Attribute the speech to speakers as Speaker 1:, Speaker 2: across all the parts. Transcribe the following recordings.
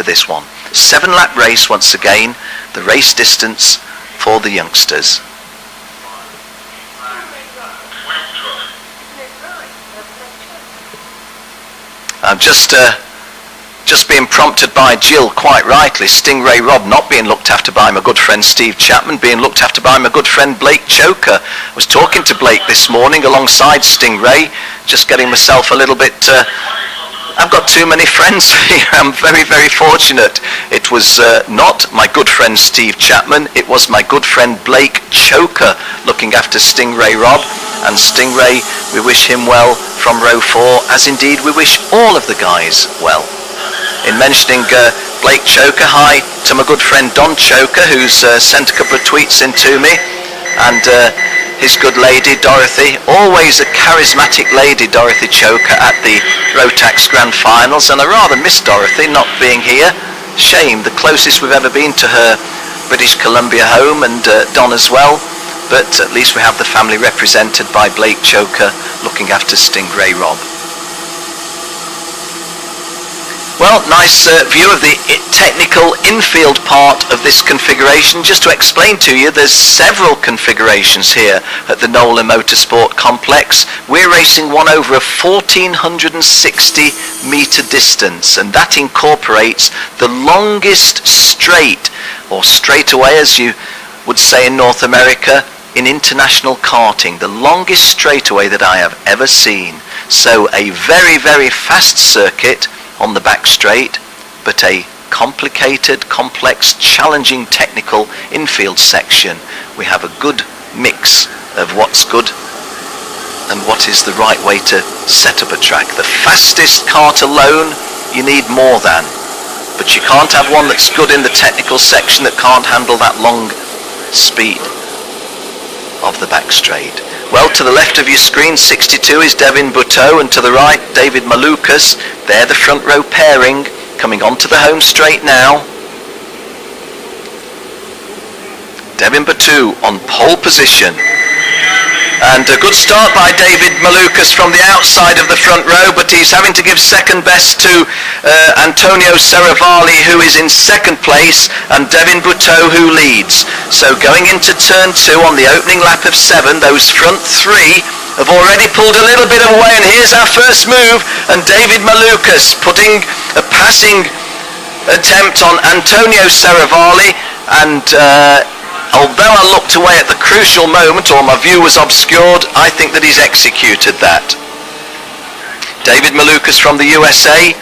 Speaker 1: for this one. 7-lap race once again, the race distance for the youngsters. I'm just being prompted by Jill, quite rightly. Stingray Rob not being looked after by my good friend Steve Chapman, being looked after by my good friend Blake Choker. I was talking to Blake this morning alongside Stingray, just getting myself a little bit... I've got too many friends here. I'm very, very fortunate. It was not my good friend Steve Chapman, it was my good friend Blake Choker looking after Stingray Rob. And Stingray, we wish him well from row 4, as indeed we wish all of the guys well. In mentioning Blake Choker, hi to my good friend Don Choker, who's sent a couple of tweets in to me, and his good lady Dorothy, always a charismatic lady, Dorothy Choker, at the Rotax Grand Finals, and I rather miss Dorothy not being here. Shame, the closest we've ever been to her British Columbia home, and Don as well, but at least we have the family represented by Blake Choker looking after Stingray Rob. Well, nice view of the technical infield part of this configuration. Just to explain to you, there's several configurations here at the Nolan Motorsport Complex. We're racing one over a 1,460 metre distance, and that incorporates the longest straight, or straightaway as you would say in North America, in international karting, the longest straightaway that I have ever seen. So a very, very fast circuit on the back straight, but a complicated, complex, challenging technical infield section. We have a good mix of what's good and what is the right way to set up a track. The fastest kart alone you need more than, but you can't have one that's good in the technical section that can't handle that long speed of the back straight. Well, to the left of your screen, 62 is Devin Butteau, and to the right, David Malukas. They're the front row pairing, coming onto the home straight now. Devin Butteau on pole position. And a good start by David Malukas from the outside of the front row, but he's having to give second best to Antonio Serravalli, who is in second place, and Devin Butteau, who leads. So going into turn 2 on the opening lap of 7, those front 3 have already pulled a little bit away, and here's our first move, and David Malukas putting a passing attempt on Antonio Serravalli, and although I looked away at the crucial moment, or my view was obscured, I think that he's executed that. David Malukas from the USA,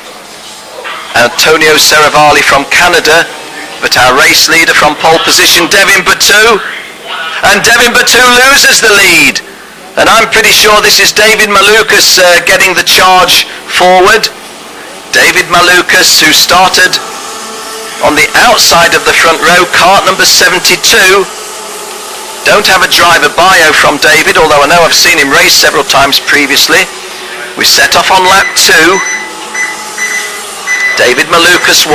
Speaker 1: Antonio Serravalli from Canada, but our race leader from pole position, Devin Butteau, and Devin Butteau loses the lead. And I'm pretty sure this is David Malukas getting the charge forward. David Malukas, who started on the outside of the front row, kart number 72. Don't have a driver bio from David, although I know I've seen him race several times previously. We set off on lap 2. David Malukas 1,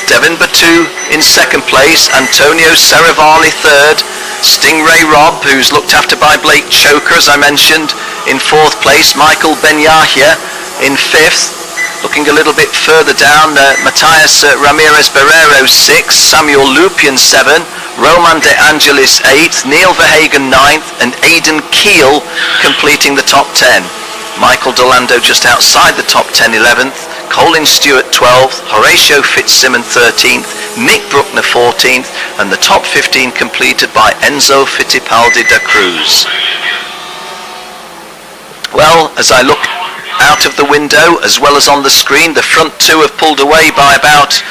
Speaker 1: Devin Butteau in second place, Antonio Serravalli third, Stingray Rob, who's looked after by Blake Choker, as I mentioned, in fourth place, Michael Benyahia in fifth. Looking a little bit further down, Matthias Ramirez Barrero 6th, Samuel Lupian 7, Roman De Angelis 8th, Neil Verhagen 9th, and Aidan Keel completing the top 10. Michael Delando just outside the top 10 11th, Colin Stewart 12th, Horatio Fitzsimmons 13th, Nick Bruckner 14th, and the top 15 completed by Enzo Fittipaldi da Cruz. Well, as I look out of the window as well as on the screen, the front 2 have pulled away by about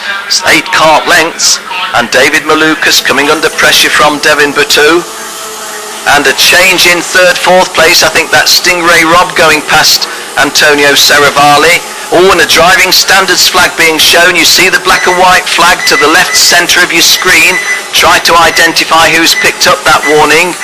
Speaker 1: 8 kart lengths, and David Malukas coming under pressure from Devin Butteau, and a change in third, fourth place. I think that's Stingray Rob going past Antonio Serravalli. Oh, and a driving standards flag being shown. You see the black and white flag to the left centre of your screen. Try to identify who's picked up that warning.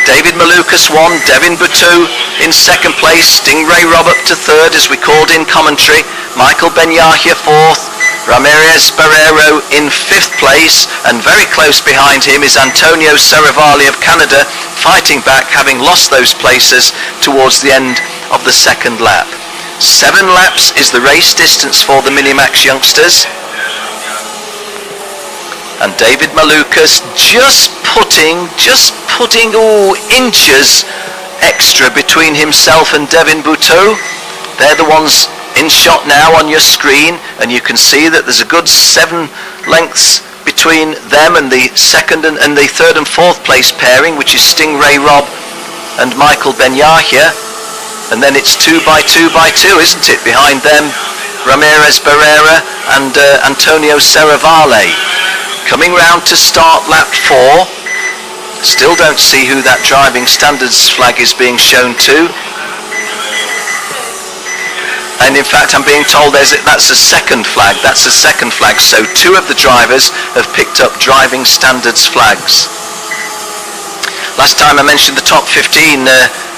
Speaker 1: David Malukas 1, Devin Butteau in second place, Stingray Rob up to third as we called in commentary, Michael Benyahia 4th, Ramirez Barrero in 5th place, and very close behind him is Antonio Serravalli of Canada, fighting back, having lost those places towards the end of the second lap. 7 laps is the race distance for the Minimax youngsters. and David Malukas just putting inches extra between himself and Devin Bouteau. They're the ones in shot now on your screen, and you can see that there's a good 7 lengths between them and the second and the third and fourth place pairing, which is Stingray Rob and Michael Ben-Yahya. And then it's 2 by 2 by 2, isn't it? Behind them, Ramirez Barrera and Antonio Serravalle. Coming round to start lap 4. Still don't see who that driving standards flag is being shown to. And in fact, I'm being told that's a second flag. That's a second flag. So 2 of the drivers have picked up driving standards flags. Last time I mentioned the top 15.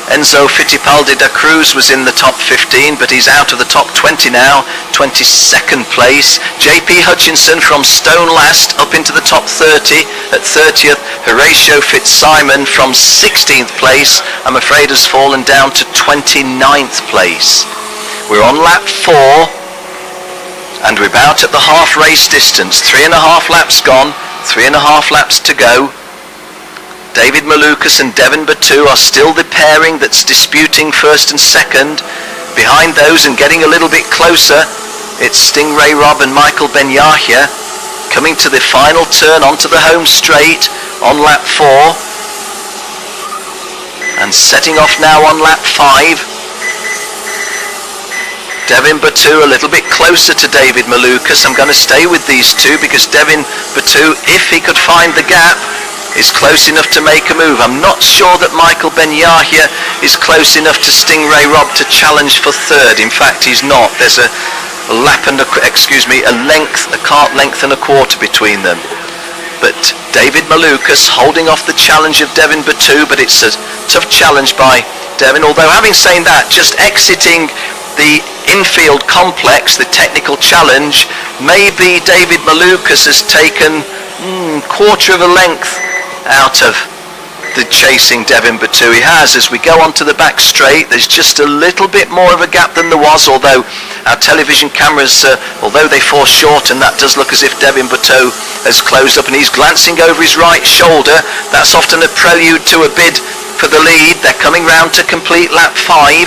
Speaker 1: Enzo Fittipaldi da Cruz was in the top 15, but he's out of the top 20 now, 22nd place. JP Hutchinson from Stone Last up into the top 30 at 30th. Horatio Fitzsimon from 16th place, I'm afraid has fallen down to 29th place. We're on lap 4, and we're about at the half race distance. 3.5 laps gone, 3.5 laps to go. David Malukas and Devin Bouteau are still the pairing that's disputing first and second. Behind those and getting a little bit closer, it's Stingray Rob and Michael Ben-Yahya coming to the final turn onto the home straight on lap 4. And setting off now on lap 5. Devin Bouteau a little bit closer to David Malukas. I'm going to stay with these two because Devin Bouteau, if he could find the gap, is close enough to make a move. I'm not sure that Michael Ben-Yahya is close enough to Stingray Rob to challenge for third. In fact, he's not. There's a lap and a cart length and a quarter between them. But David Malukas holding off the challenge of Devin Bouteau, but it's a tough challenge by Devin. Although having said that, just exiting the infield complex, the technical challenge, maybe David Malukas has taken quarter of a length out of the chasing Devin Bouteau. He has. As we go onto the back straight, there's just a little bit more of a gap than there was, although our television cameras, although they foreshorten, that does look as if Devin Bouteau has closed up, and he's glancing over his right shoulder. That's often a prelude to a bid for the lead. They're coming round to complete lap 5.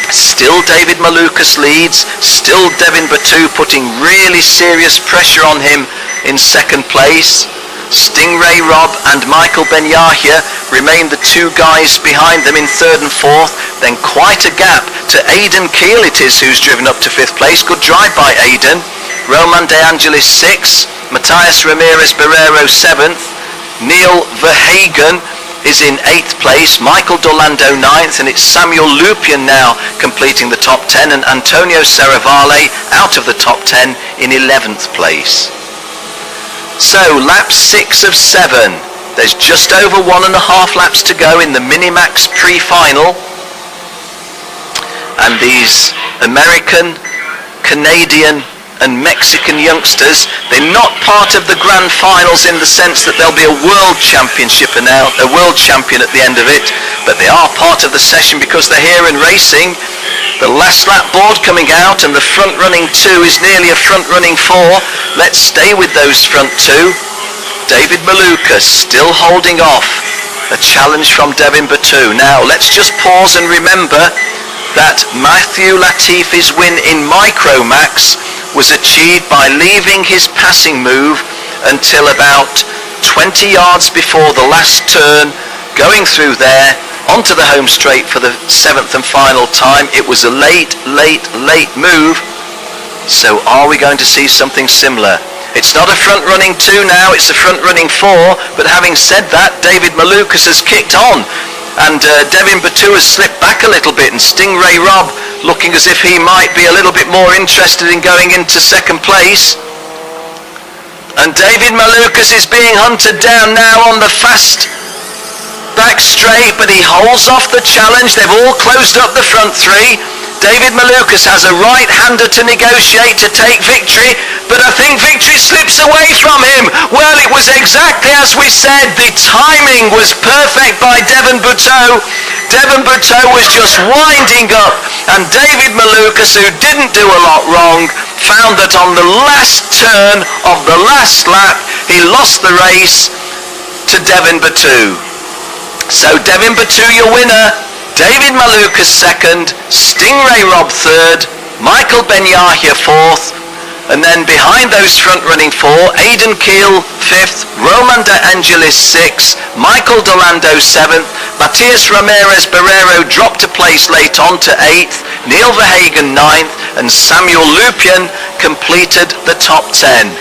Speaker 1: Still David Malukas leads, still Devin Bouteau putting really serious pressure on him in second place. Stingray Rob and Michael Ben-Yahya remain the 2 guys behind them in third and fourth. Then quite a gap to Aidan Keel it is, who's driven up to 5th place. Good drive by Aidan. Roman De Angelis 6th, Matthias Ramirez Barrero 7th, Neil Verhagen is in 8th place, Michael Dorlando 9th, and it's Samuel Lupian now completing the top 10, and Antonio Serravalle out of the top 10 in 11th place. So lap 6 of 7. There's just over 1.5 laps to go in the Minimax pre-final. And these American, Canadian and Mexican youngsters, they're not part of the grand finals in the sense that there'll be a world championship a world champion at the end of it, but they are part of the session because they're here and racing. The last lap board coming out, and the front running 2 is nearly a front running 4. Let's stay with those front 2. David Malukas still holding off a challenge from Devin Bouteau. Now let's just pause and remember that Matthew Latifi's win in Micromax was achieved by leaving his passing move until about 20 yards before the last turn, going through there onto the home straight for the 7th and final time. It was a late move. So are we going to see something similar? It's not a front running 2 now, it's a front running 4, but having said that, David Malukas has kicked on, and Devin Bouteau has slipped back a little bit, and Stingray Rob looking as if he might be a little bit more interested in going into second place. And David Malukas is being hunted down now on the fast back straight, but he holds off the challenge. They've all closed up the front 3. David Malukas has a right-hander to negotiate to take victory, but I think victory slips away from him. Well, it was exactly as we said. The timing was perfect by Devin Bouteau. Devin Bouteau was just winding up, and David Malukas, who didn't do a lot wrong, found that on the last turn of the last lap, he lost the race to Devin Batu. So Devin Batu, your winner, David Malukas second, Stingray Rob third, Michael Ben-Yahya fourth, and then behind those front-running four, Aidan Keel fifth, Roman De Angelis sixth, Michael Delando seventh, Matias Ramirez Barrero dropped a place late on to eighth, Neil Verhagen ninth, and Samuel Lupien completed the top 10.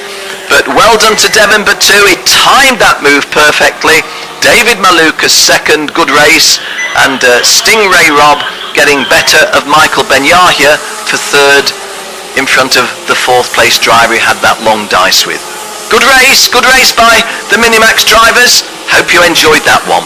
Speaker 1: But well done to Devin Batu, he timed that move perfectly. David Malukas second, good race, and Stingray Rob getting better of Michael Ben-Yahya for third, in front of the fourth place driver he had that long dice with. Good race by the Minimax drivers. Hope you enjoyed that one.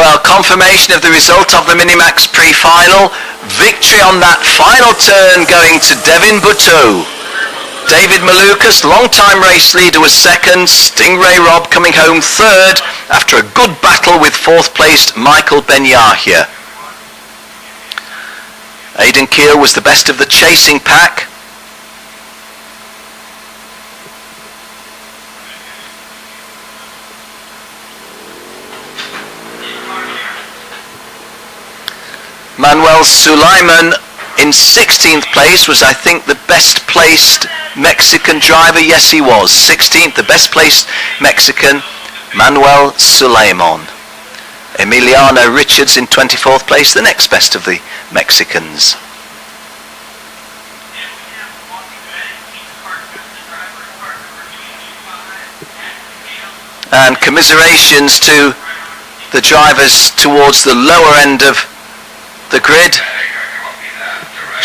Speaker 1: Well, confirmation of the result of the Minimax pre-final. Victory on that final turn going to Devin Batu. David Malukas, long-time race leader, was second. Stingray Rob coming home third after a good battle with fourth-placed Michael Ben-Yahya. Aidan Keel was the best of the chasing pack. Manuel Sulaiman in 16th place was, I think, the best placed Mexican driver. Yes, he was. 16th, the best placed Mexican, Manuel Sulaiman. Emiliano Richards in 24th place, the next best of the Mexicans. And commiserations to the drivers towards the lower end of the grid.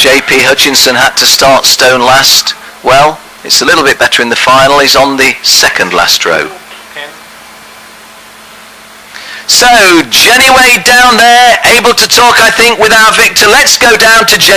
Speaker 1: JP Hutchinson had to start stone last. Well, it's a little bit better in the final. He's on the second last row. So Jenny Wade down there, able to talk, I think, with our Victor. Let's go down to Jenny.